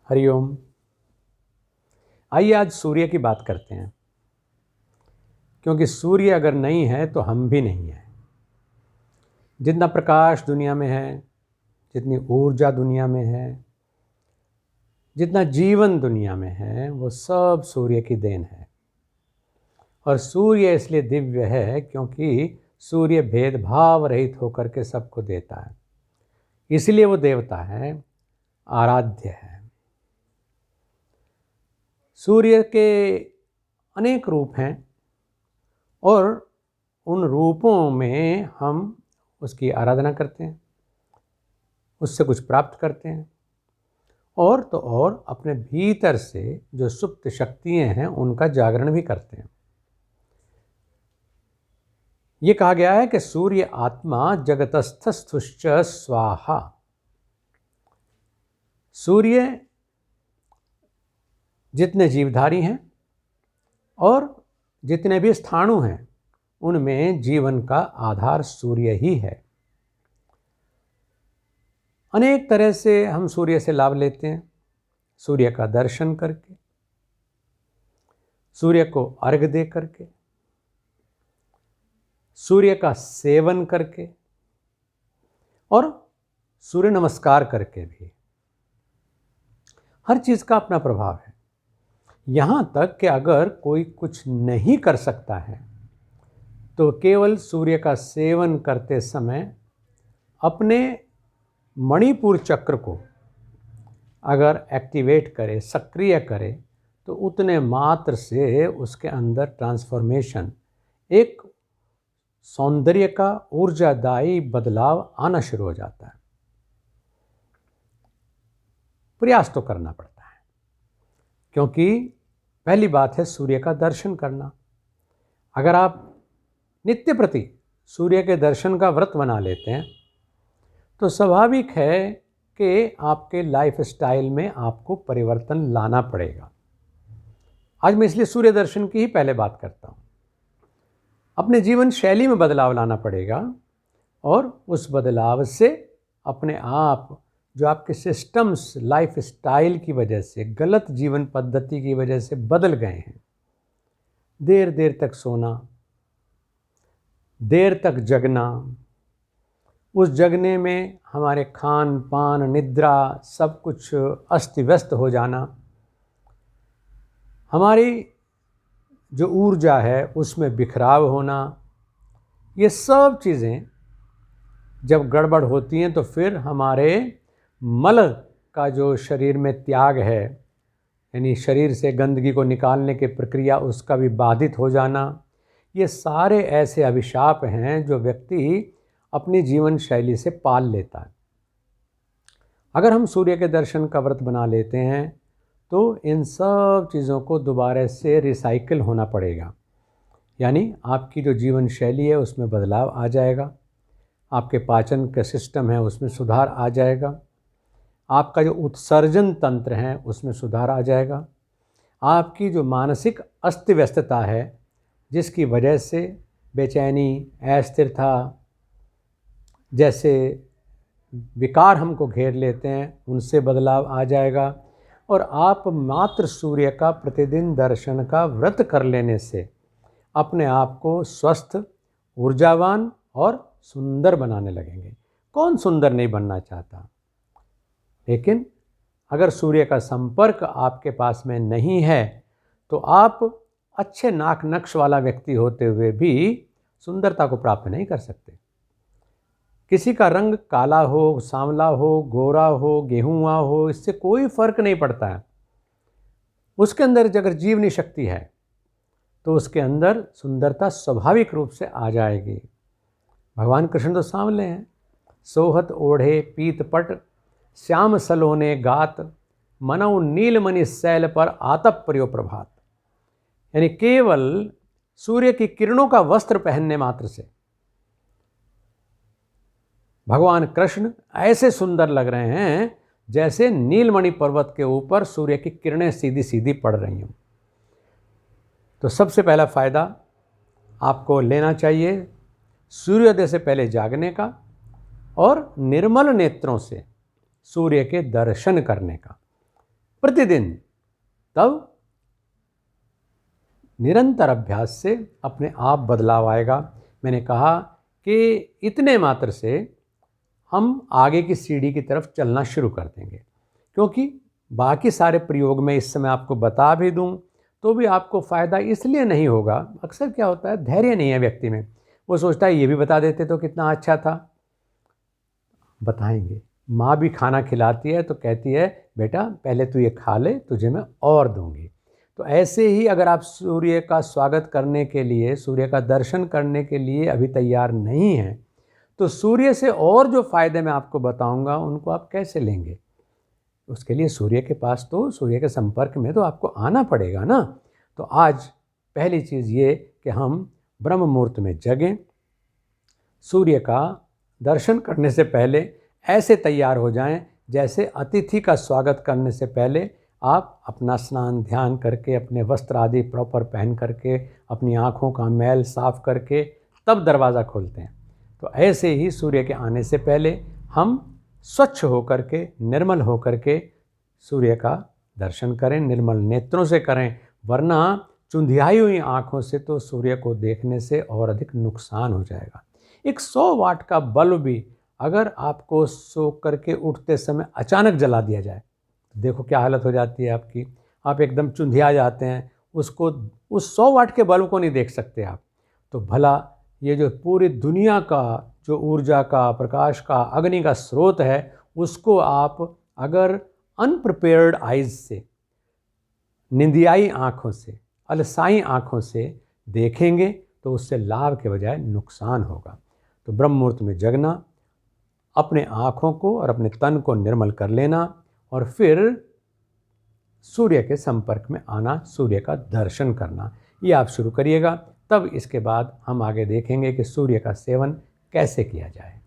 हरिओम। आइए आज सूर्य की बात करते हैं, क्योंकि सूर्य अगर नहीं है तो हम भी नहीं हैं। जितना प्रकाश दुनिया में है, जितनी ऊर्जा दुनिया में है, जितना जीवन दुनिया में है, वो सब सूर्य की देन है। और सूर्य इसलिए दिव्य है क्योंकि सूर्य भेदभाव रहित होकर के सबको देता है, इसलिए वो देवता है, आराध्य है। सूर्य के अनेक रूप हैं और उन रूपों में हम उसकी आराधना करते हैं, उससे कुछ प्राप्त करते हैं, और तो और अपने भीतर से जो सुप्त शक्तियाँ हैं उनका जागरण भी करते हैं। ये कहा गया है कि सूर्य आत्मा जगतस्थस्थुश्च स्वाहा। सूर्य जितने जीवधारी हैं और जितने भी स्थाणु हैं उनमें जीवन का आधार सूर्य ही है। अनेक तरह से हम सूर्य से लाभ लेते हैं। सूर्य का दर्शन करके, सूर्य को अर्घ्य दे करके, सूर्य का सेवन करके और सूर्य नमस्कार करके भी। हर चीज़ का अपना प्रभाव है। यहाँ तक कि अगर कोई कुछ नहीं कर सकता है तो केवल सूर्य का सेवन करते समय अपने मणिपुर चक्र को अगर एक्टिवेट करे, सक्रिय करे, तो उतने मात्र से उसके अंदर ट्रांसफॉर्मेशन, एक सौंदर्य का ऊर्जादायी बदलाव आना शुरू हो जाता है। प्रयास तो करना पड़ता है, क्योंकि पहली बात है सूर्य का दर्शन करना। अगर आप नित्य प्रति सूर्य के दर्शन का व्रत बना लेते हैं तो स्वाभाविक है कि आपके लाइफ स्टाइल में आपको परिवर्तन लाना पड़ेगा। आज मैं इसलिए सूर्य दर्शन की ही पहले बात करता हूँ। अपने जीवन शैली में बदलाव लाना पड़ेगा और उस बदलाव से अपने आप जो आपके सिस्टम्स लाइफ स्टाइल की वजह से, गलत जीवन पद्धति की वजह से बदल गए हैं, देर देर तक सोना, देर तक जगना, उस जगने में हमारे खान पान निद्रा सब कुछ अस्त व्यस्त हो जाना, हमारी जो ऊर्जा है उसमें बिखराव होना, ये सब चीज़ें जब गड़बड़ होती हैं तो फिर हमारे मल का जो शरीर में त्याग है, यानी शरीर से गंदगी को निकालने की प्रक्रिया, उसका भी बाधित हो जाना, ये सारे ऐसे अभिशाप हैं जो व्यक्ति अपनी जीवन शैली से पाल लेता है। अगर हम सूर्य के दर्शन का व्रत बना लेते हैं तो इन सब चीज़ों को दोबारा से रिसाइकिल होना पड़ेगा, यानी आपकी जो जीवन शैली है उसमें बदलाव आ जाएगा, आपके पाचन का सिस्टम है उसमें सुधार आ जाएगा, आपका जो उत्सर्जन तंत्र है उसमें सुधार आ जाएगा, आपकी जो मानसिक अस्त व्यस्तता है जिसकी वजह से बेचैनी, अस्थिरता जैसे विकार हमको घेर लेते हैं, उनसे बदलाव आ जाएगा। और आप मात्र सूर्य का प्रतिदिन दर्शन का व्रत कर लेने से अपने आप को स्वस्थ, ऊर्जावान और सुंदर बनाने लगेंगे। कौन सुंदर नहीं बनना चाहता? लेकिन अगर सूर्य का संपर्क आपके पास में नहीं है तो आप अच्छे नाक नक्श वाला व्यक्ति होते हुए भी सुंदरता को प्राप्त नहीं कर सकते। किसी का रंग काला हो, सांवला हो, गोरा हो, गेहुआ हो, इससे कोई फर्क नहीं पड़ता है। उसके अंदर अगर जीवनी शक्ति है तो उसके अंदर सुंदरता स्वाभाविक रूप से आ जाएगी। भगवान कृष्ण तो सांवले हैं। सोहत ओढ़े पीतपट श्याम सलोने गात, मनौ नीलमणि शैल पर आतप प्रयो प्रभात। यानी केवल सूर्य की किरणों का वस्त्र पहनने मात्र से भगवान कृष्ण ऐसे सुंदर लग रहे हैं जैसे नीलमणि पर्वत के ऊपर सूर्य की किरणें सीधी सीधी पड़ रही हों। तो सबसे पहला फ़ायदा आपको लेना चाहिए सूर्योदय से पहले जागने का और निर्मल नेत्रों से सूर्य के दर्शन करने का। प्रतिदिन, तब निरंतर अभ्यास से अपने आप बदलाव आएगा। मैंने कहा कि इतने मात्र से हम आगे की सीढ़ी की तरफ चलना शुरू कर देंगे, क्योंकि बाकी सारे प्रयोग में इस समय आपको बता भी दूं तो भी आपको फ़ायदा इसलिए नहीं होगा। अक्सर क्या होता है, धैर्य नहीं है व्यक्ति में, वो सोचता है ये भी बता देते तो कितना अच्छा था। बताएंगे। माँ भी खाना खिलाती है तो कहती है बेटा पहले तू ये खा ले, तुझे मैं और दूंगी। तो ऐसे ही अगर आप सूर्य का स्वागत करने के लिए, सूर्य का दर्शन करने के लिए अभी तैयार नहीं हैं, तो सूर्य से और जो फ़ायदे मैं आपको बताऊंगा उनको आप कैसे लेंगे। उसके लिए सूर्य के पास तो, सूर्य के संपर्क में तो आपको आना पड़ेगा ना। तो आज पहली चीज़ ये कि हम ब्रह्म मुहूर्त में जगें, सूर्य का दर्शन करने से पहले ऐसे तैयार हो जाएं जैसे अतिथि का स्वागत करने से पहले आप अपना स्नान ध्यान करके, अपने वस्त्र आदि प्रॉपर पहन करके, अपनी आँखों का मैल साफ करके तब दरवाज़ा खोलते हैं। तो ऐसे ही सूर्य के आने से पहले हम स्वच्छ होकर के, निर्मल होकर के सूर्य का दर्शन करें, निर्मल नेत्रों से करें, वरना चुंधियाई हुई आँखों से तो सूर्य को देखने से और अधिक नुकसान हो जाएगा। एक 100 वाट का बल्ब भी अगर आपको सो करके उठते समय अचानक जला दिया जाए तो देखो क्या हालत हो जाती है आपकी। आप एकदम चुंधिया जाते हैं, उसको, उस 100 वाट के बल्ब को नहीं देख सकते आप। तो भला ये जो पूरी दुनिया का जो ऊर्जा का, प्रकाश का, अग्नि का स्रोत है, उसको आप अगर अनप्रिपेयर्ड आइज से, निंदियाई आँखों से, अलसाई आँखों से देखेंगे तो उससे लाभ के बजाय नुकसान होगा। तो ब्रह्म मुहूर्त में जगना, अपने आँखों को और अपने तन को निर्मल कर लेना और फिर सूर्य के संपर्क में आना, सूर्य का दर्शन करना, ये आप शुरू करिएगा। तब इसके बाद हम आगे देखेंगे कि सूर्य का सेवन कैसे किया जाए।